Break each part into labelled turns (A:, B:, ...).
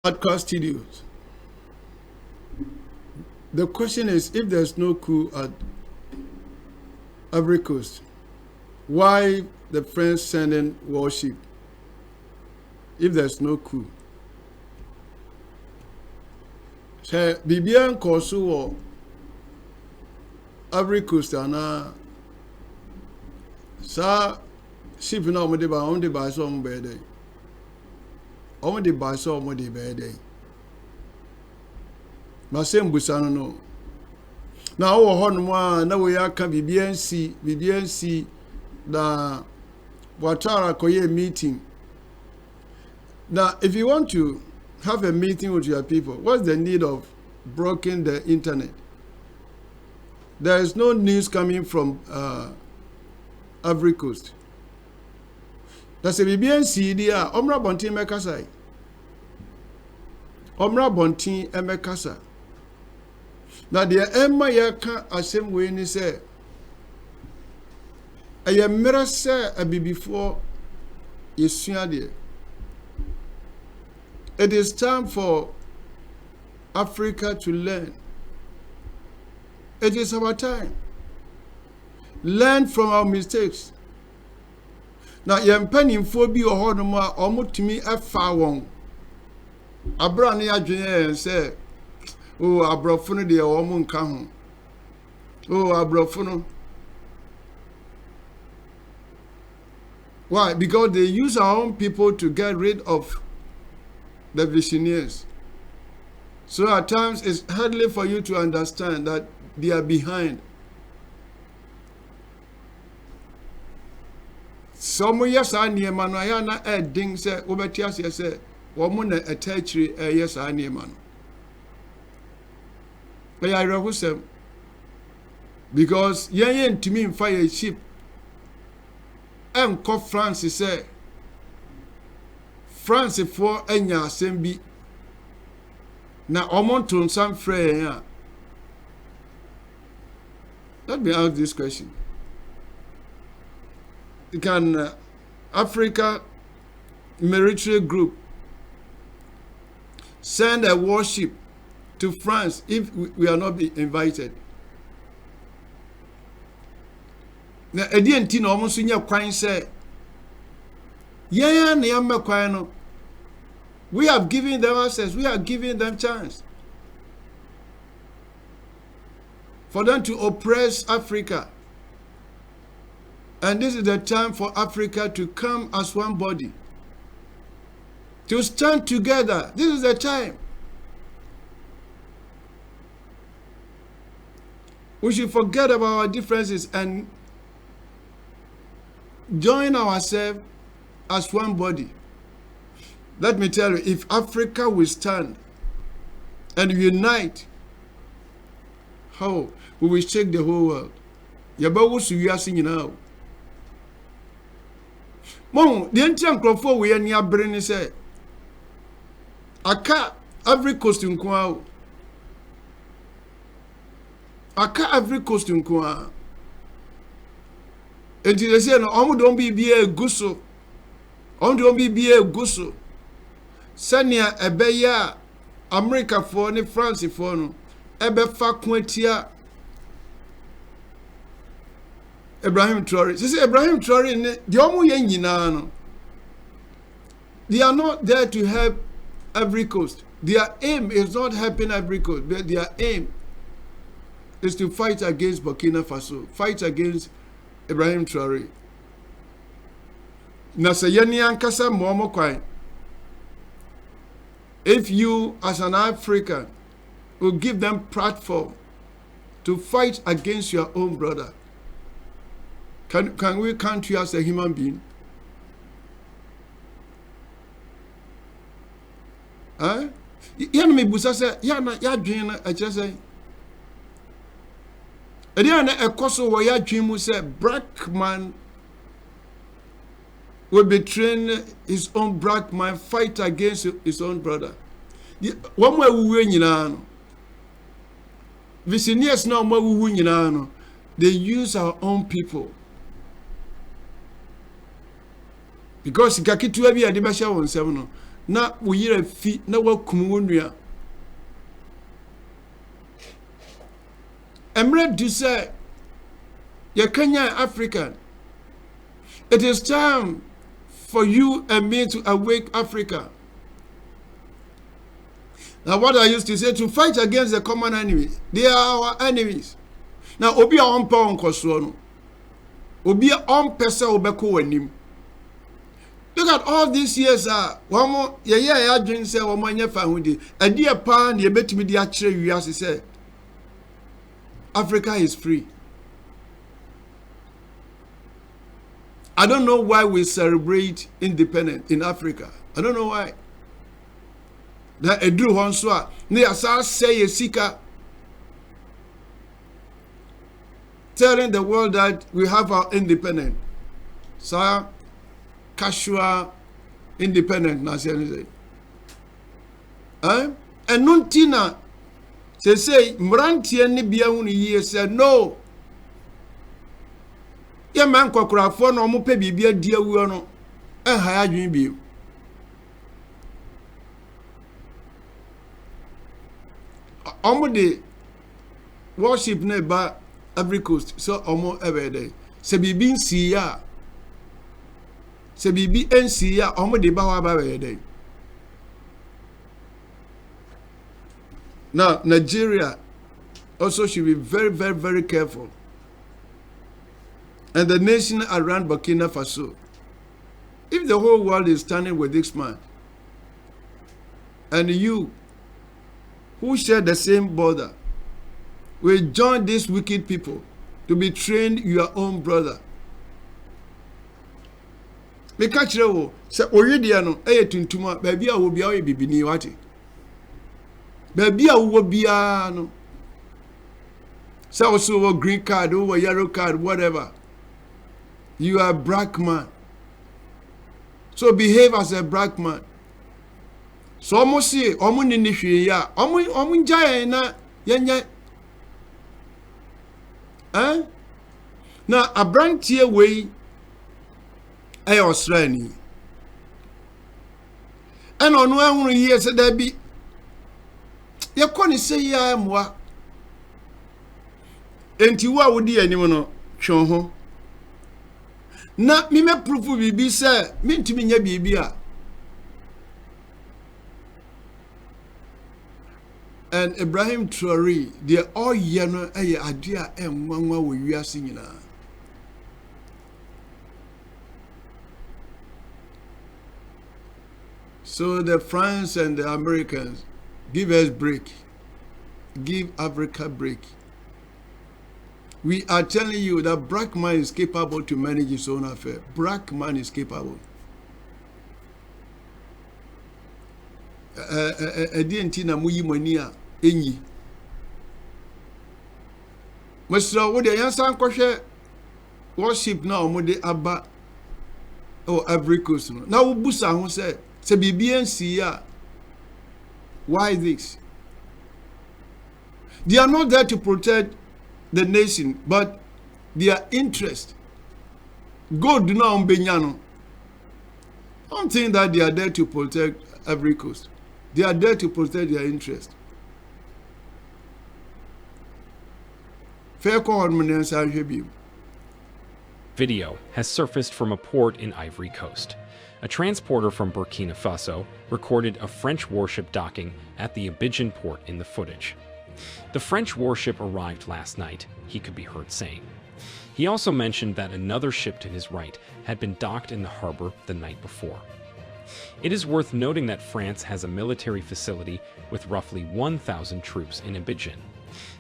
A: Adkwart Studios. The question is, if there's no coup at Ivory Coast, why the French sending warship? If there's no coup, say Bibian Kosu or Ivory Coast ana sa ship na omde ba so ombe dey. Omde ba so omde be dey. Ma sem busano no. Na wo ho no a na we aka bibiansi na watara koye meeting. Now, if you want to have a meeting with your people, what's the need of blocking the internet? There is no news coming from Ivory Coast. That's a BBNC there. Omra Bontin Mekasai. Omra Bontin Emekasa. Now, the Emma Yaka asem way ni say, a mirror say a be before you see there. It is time for Africa to learn. It is our time. Learn from our mistakes. Now, you're penning for be or hodoma almost to me a far one. A brand new and say, oh, I brought funny the woman come. Oh, I brought funny. Why? Because they use our own people to get rid of the visionaries. So at times it's hardly for you to understand that they are behind. Some yes I near man I na ding say obetias say woman attach yes I near man. But I reckon because yen to me fire ship and call France say France for enya asem na omonton some frey. Let me ask this question. Can Africa military group send a warship to France if we are not be invited? Na edienti na omo so nya kwan say yeah, we have given them access, we are giving them chance for them to oppress Africa. And this is the time for Africa to come as one body, to stand together. This is the time. We should forget about our differences and join ourselves as one body. Let me tell you, if Africa will stand and unite, how we will shake the whole world. Yabawu suya now. Mon, the entire crofo we are near brain say, Aka every costume kwa. Aka every costume kwa. And they say, no, don't be a gusso. Don't be a gusso. Sanya ebeya America for ni France for no. Ebe fa kwetia Ibrahim Traore. Say Ibrahim Traore ne the omo yen nyina no. They are not there to help Ivory Coast. Their aim is not helping Ivory Coast, but their aim is to fight against Burkina Faso, fight against Ibrahim Traore. Na se yeni ankasa momo kwai. If you as an African will give them platform to fight against your own brother, can we count you as a human being? Huh? Yan me busa say ya dwen na a kire say. E dey na ekoso wo ya dwen mu say black man will betray his own black man, fight against his own brother. One way we win no. Visionaries now we win no. They use our own people. Because kakitu abi ade be sha won sem no. na wo yira fi na wakum wo nua emre do say ye Kenya African. It is time for you and me to awake Africa. Now what I used to say, to fight against the common enemy. They are our enemies. Now obi a on pa on koso no. Obi a on pesa obeko wanim. Look at all these years one more ye adwin say one more nyefa hudi. Adi e pa na ye betimi di akire wiase say Africa is free. I don't know why we celebrate independence in Africa. I don't know why. That Edru Honswa, ne asa say sika, telling the world that we have our independence. So casual independent na say. And nuntina say mrantie ne bia hu ye say no. Ye man kwakurafo no mo pe bibia di awuo no ha adwen bi omo de worship na ba Ivory Coast so omo everyday se bibi nsi ya se bibi ensi ya omo de ba wa ba everyday. Now Nigeria also should be very, very, very careful. And the nation around Burkina Faso. If the whole world is standing with this man, and you, who share the same border, will join these wicked people to betray your own brother. Me catch you, say, Oridiano, tuntuma, baby, I will be a bibini wati. Baby, I will be a so also green card, over yellow card, whatever. You are a black man. So behave as a black man. So almost say, almost in the ya, almost jaya yanya. Now a brand tier way, I Australian. And on 1 year said there be. You can't say ya moi. And you are with the animal, Chonho. Na mi me proof bibi say mi ntimi nya bibi a and Ibrahim Traore they all ye no eye ade a enwanwa wo wiase nyina. So the France and the Americans give us break, give Africa break. We are telling you that black man is capable to manage his own affair. Black man is capable. Edi na muyi mani a enyi. Masra wo de yansan kwhwe worship na omode aba o Ivory Coast no. Na wo busa ho se bibi ansi a why this? They are not there to protect the nation, but their interest. God do not umbenyano. Don't think that they are there to protect Ivory Coast. They are there to protect their interest.
B: Video has surfaced from a port in Ivory Coast. A transporter from Burkina Faso recorded a French warship docking at the Abidjan port in the footage. The French warship arrived last night, he could be heard saying. He also mentioned that another ship to his right had been docked in the harbor the night before. It is worth noting that France has a military facility with roughly 1,000 troops in Abidjan.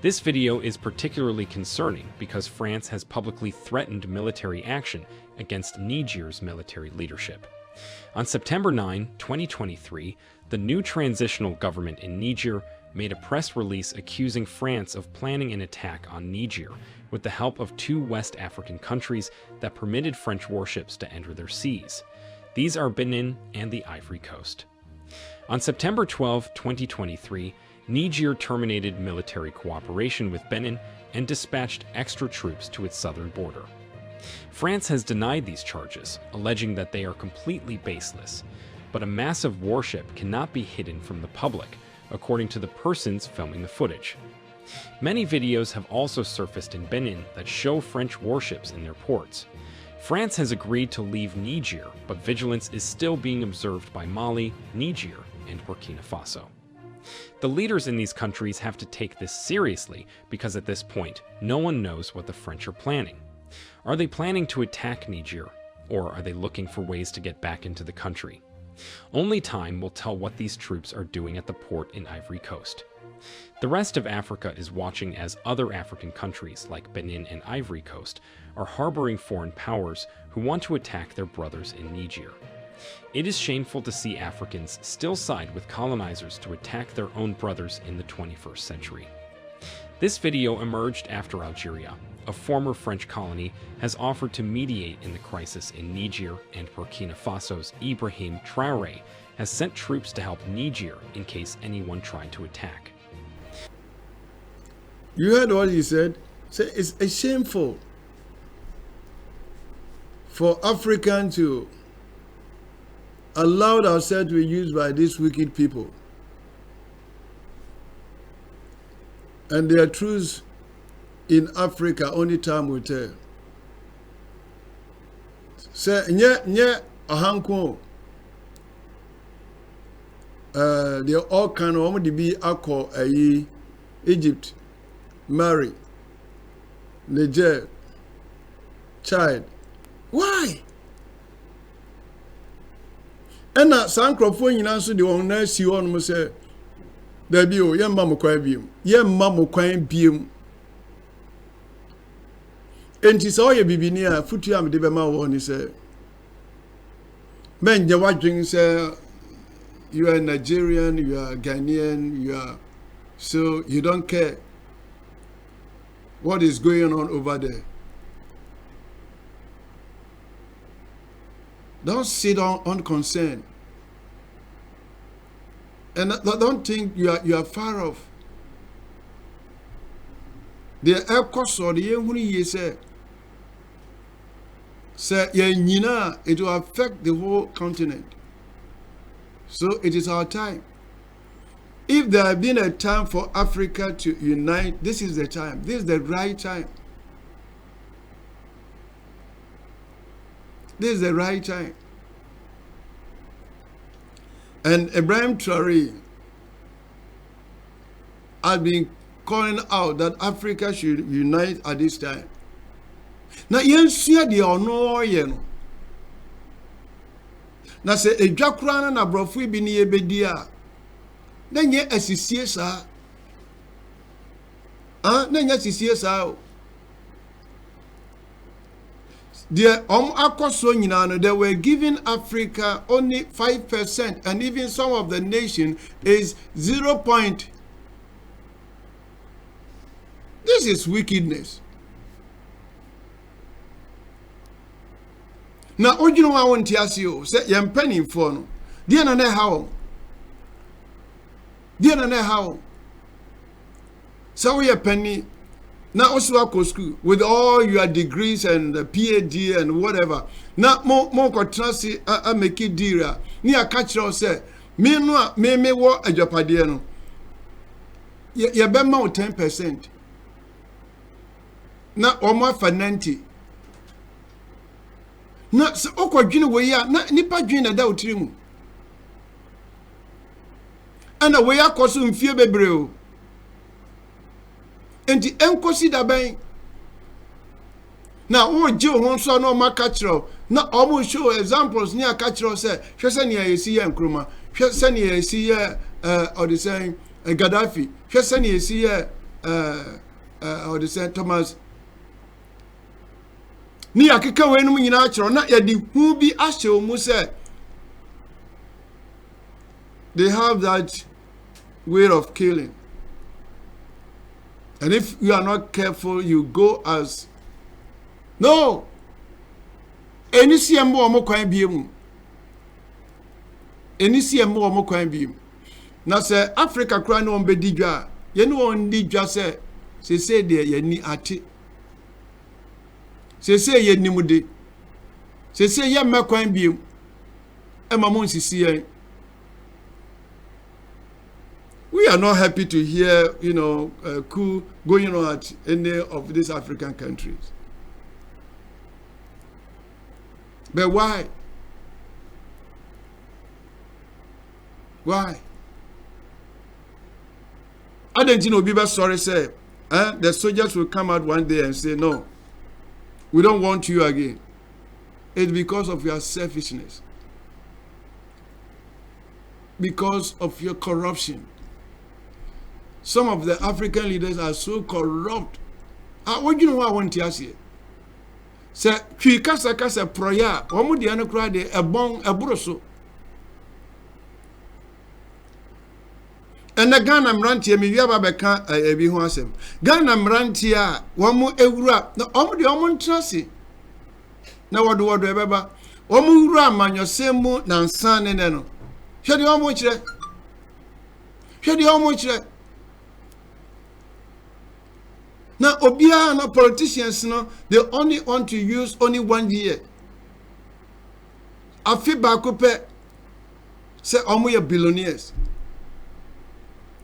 B: This video is particularly concerning because France has publicly threatened military action against Niger's military leadership. On September 9, 2023, the new transitional government in Niger made a press release accusing France of planning an attack on Niger with the help of 2 West African countries that permitted French warships to enter their seas. These are Benin and the Ivory Coast. On September 12, 2023, Niger terminated military cooperation with Benin and dispatched extra troops to its southern border. France has denied these charges, alleging that they are completely baseless. but a massive warship cannot be hidden from the public, according to the persons filming the footage. Many videos have also surfaced in Benin that show French warships in their ports. France has agreed to leave Niger, but vigilance is still being observed by Mali, Niger, and Burkina Faso. The leaders in these countries have to take this seriously because at this point, no one knows what the French are planning. Are they planning to attack Niger, or are they looking for ways to get back into the country? Only time will tell what these troops are doing at the port in Ivory Coast. The rest of Africa is watching as other African countries like Benin and Ivory Coast are harboring foreign powers who want to attack their brothers in Niger. It is shameful to see Africans still side with colonizers to attack their own brothers in the 21st century. This video emerged after Algeria, a former French colony, has offered to mediate in the crisis in Niger, and Burkina Faso's Ibrahim Traoré has sent troops to help Niger in case anyone tried to attack.
A: You heard what he said? Say it's shameful for Africans to allow ourselves to be used by these wicked people. And their truths in Africa, only time will tell. Say, nye ahanko. They all kind of be alcohol Egypt, Mali, Niger, Chad. Why? And na sankrofo nyina so de won na si won mo say da bi o ye mma mo kwan biem ye mma mo kwan biem enti so ye bibini a futu am de be ma wo ni say men je wadwen say you are Nigerian, you are Ghanaian, you are, so you don't care what is going on over there. Don't sit on unconcerned. And don't think you are far off. The air course or the ye say it will affect the whole continent. So it is our time. If there had been a time for Africa to unite, this is the time. This is the right time. This is the right time. And Ibrahim Traoré has been calling out that Africa should unite at this time. Now, you see the honor, you know. Now, say a Jakrana na brofi bi ni ebedia. Then ye asisie sa. Then ye asisie sa. The they were giving Africa only 5%, and even some of the nation is 0. This is wickedness. Now, what you know I want to ask you? Say you're penny for no. Dear na how? Dear na how? So we are penny. Now also go school with all your degrees and PhD and whatever. Now more contrast I make it dear. Ni a catch us say me no me wo ajapade no. Ye be ma 10%. Na almost for 90. Na so okwadwene we ya na nipa dwene na da otiri mu. Ana we ya koso mfie bebre o. Enti enkosi da ben na wo je ho so na o maka kiro na o mo show examples ni aka kiro say hwese ne yesi ye nkroma hwese ne yesi ye or the saying Gaddafi hwese ne yesi ye or the saying Thomas ni akeka we no nyina kiro na ye di hu bi ahye o mu say they have that way of killing. And if you are not careful, you go as no. Any CMO or more coin beam. Any CMO or more coin beam. Now say Africa crown on bedija. You know on dija say there ye ni ati. Say ye ni mude. Say ye me coin beam. We are not happy to hear, coup going on at any of these African countries. But why? Why? I didn't know Biba sorry say, the soldiers will come out one day and say, no, we don't want you again. It's because of your selfishness. Because of your corruption. Some of the African leaders are so corrupt. What do you know what I want to ask you? Say, kasa proya, wamu di anu kura de ebroso. And the Ghana Mrantia, me yaba beka ebi ho asem. Ghana Mrantia, wamu ewura, na omu di omu ntrasi. Na wadu ebeba. Wamu ura manyosemu na nsane neno. Hwede omu chire. Hwede omu chire. Now, Obia and politicians, they only want to use only 1 year. I feel back say, we are billionaires.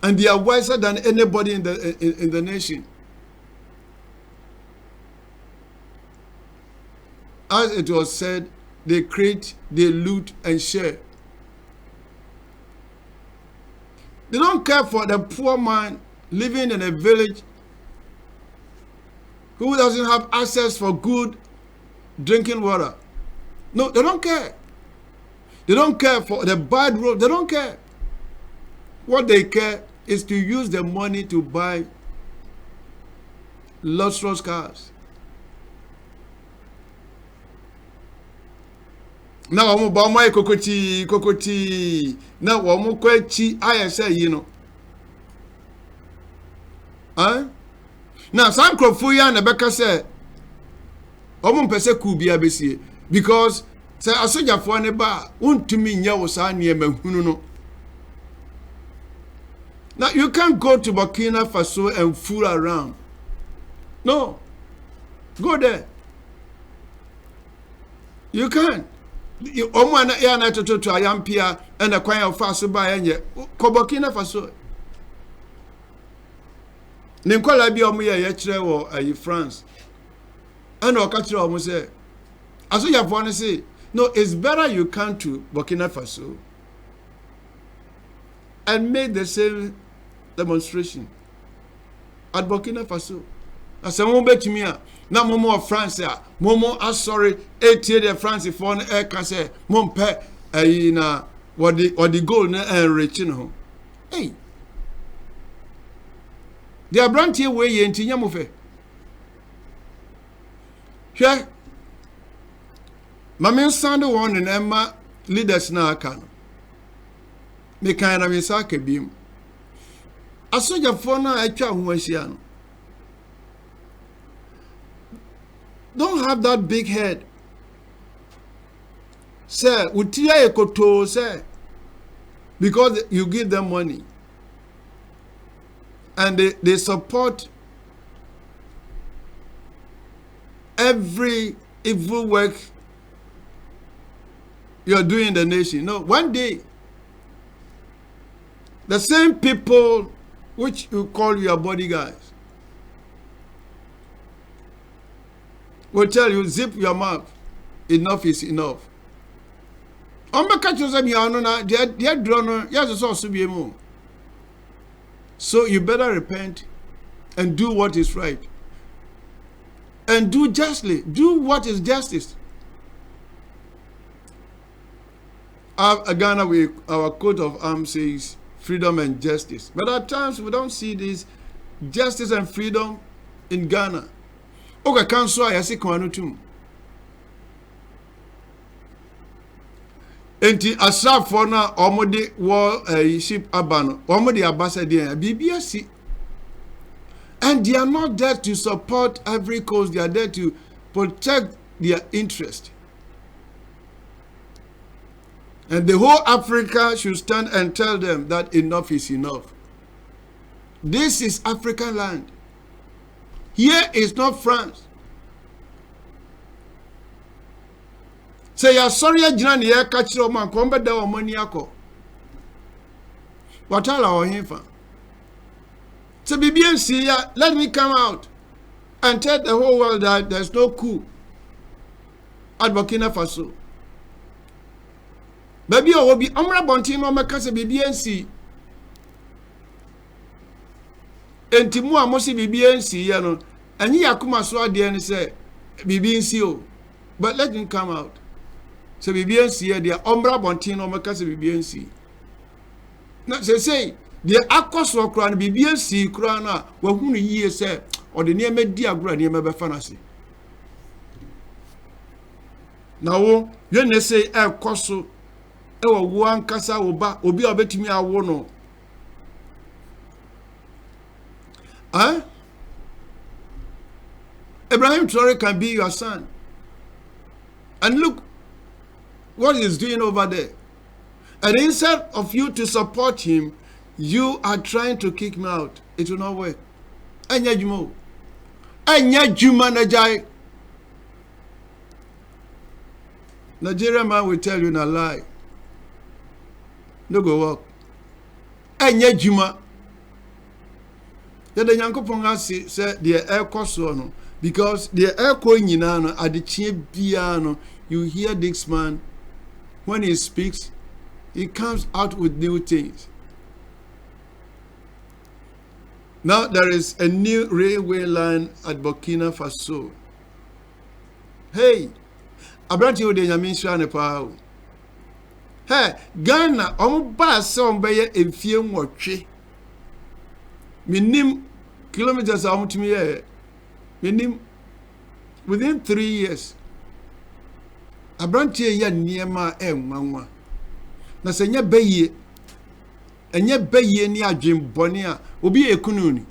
A: And they are wiser than anybody in the nation. As it was said, they create, they loot, and share. They don't care for the poor man living in a village who doesn't have access for good drinking water. No, they don't care. They don't care for the bad road. They don't care. What they care is to use the money to buy luxurious cars. Now, I'm about my kokoti. Now, I'm going I say, Huh? Now, some Krofuya and Rebecca said, Omon Pese Coup be ABC because say a soldier for a bar, won't to me Yawosa near Mehuno. Now, you can't go to Burkina Faso and fool around. No, go there. You can't. Omwana Yana to Ayampia and a choir of Faso by Anya, Burkina Faso. Nimkola bi omo ye kire wo ayi France and o ka kire omo say aso ya fo ne say no, it's better you come to Burkina Faso and make the same demonstration at Burkina Faso. Asemo betimi a na momo of France a momo asori etie the France for e ka say mompe ayi na what the goal na enrich no. Hey, they are brand here way in Tinyamufe. Here, Mamin Sando one and Emma leaders na can. Me kind of misake beam. A soldier for now, I can't who don't have that big head. Sir, utia ekoto, sir, because you give them money. And they support every evil work you're doing in the nation. No, one day, the same people which you call your bodyguards will tell you, zip your mouth. Enough is enough. So you better repent and do what is right. And do justly. Do what is justice. Ghana, our coat of arms says freedom and justice. But at times we don't see this justice and freedom in Ghana. Okay, council, I see Kwanutum. Enti asraf for na omode war ship abano omode ambassador BBC, and they are not there to support Ivory Coast. They are there to protect their interest, and the whole Africa should stand and tell them that enough is enough. This is African land. Here is not France. Say ya sorry agina ne ya ka kire o man ko mbeda o mani akọ. Watala o himfa. So BBNC ya let me come out and tell the whole world that there's no coup at Burkina Faso. Baby o will be amra bonti no meka se BBNC. Enti mu amosi BBNC ya no anyi yakuma so ade ni say BBNC o. But let him come out. So BBNC ya dia amra bonti no meka se BBNC. Na say the akoso kura no BBNC kura na wa hunu yie say o de ne medi agura ne me befa na se. Na wo ye ne say ekoso e wo wo ankasa wo ba obi a obetimi awo no. Ibrahim Traore can be your son. And look what he's doing over there. And instead of you to support him, you are trying to kick me out. It will not work. Anya Jumo. Anya Juma Najai. Nigerian man will tell you in a lie. No go work. Anya Juma. The Yankopon said the air cost no. Because the air coin at the cheap piano, you hear this man when he speaks, he comes out with new things. Now there is a new railway line at Burkina Faso. Hey, Abranti o de nyamisha ne pa. Hey, Ghana ba se onbeye emfie nwotwe. Minim kilometers amutimi ye. Minim within 3 years. Abranti ya niema enwanwa. Na se nya beye enye beye ni adwembone a obi ekununi.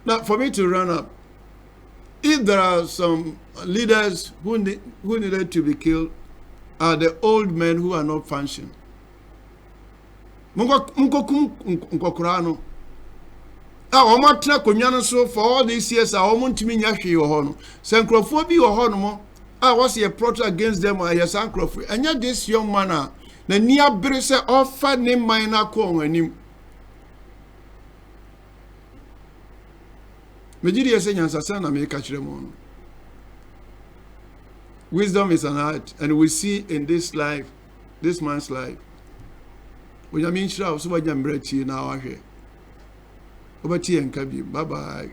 A: Now for me to run up, if there are some leaders who needed to be killed, are the old men who are not functioning. Mungokum nkokurano. Omatna konyan so for all these years omuntimi nya hwe yo ho no. Sankrofo bi yo ho no mo. Was a protest against them or yes sankrofo. Anya this young man na ni abere se offer ne man na ko onanim. Mejiri ese nyansasa na me ka kire mo no. Wisdom is an art, and we see in this life, this man's life. When you mean, so what you're na ahwe. Obati enkabi. Bye bye.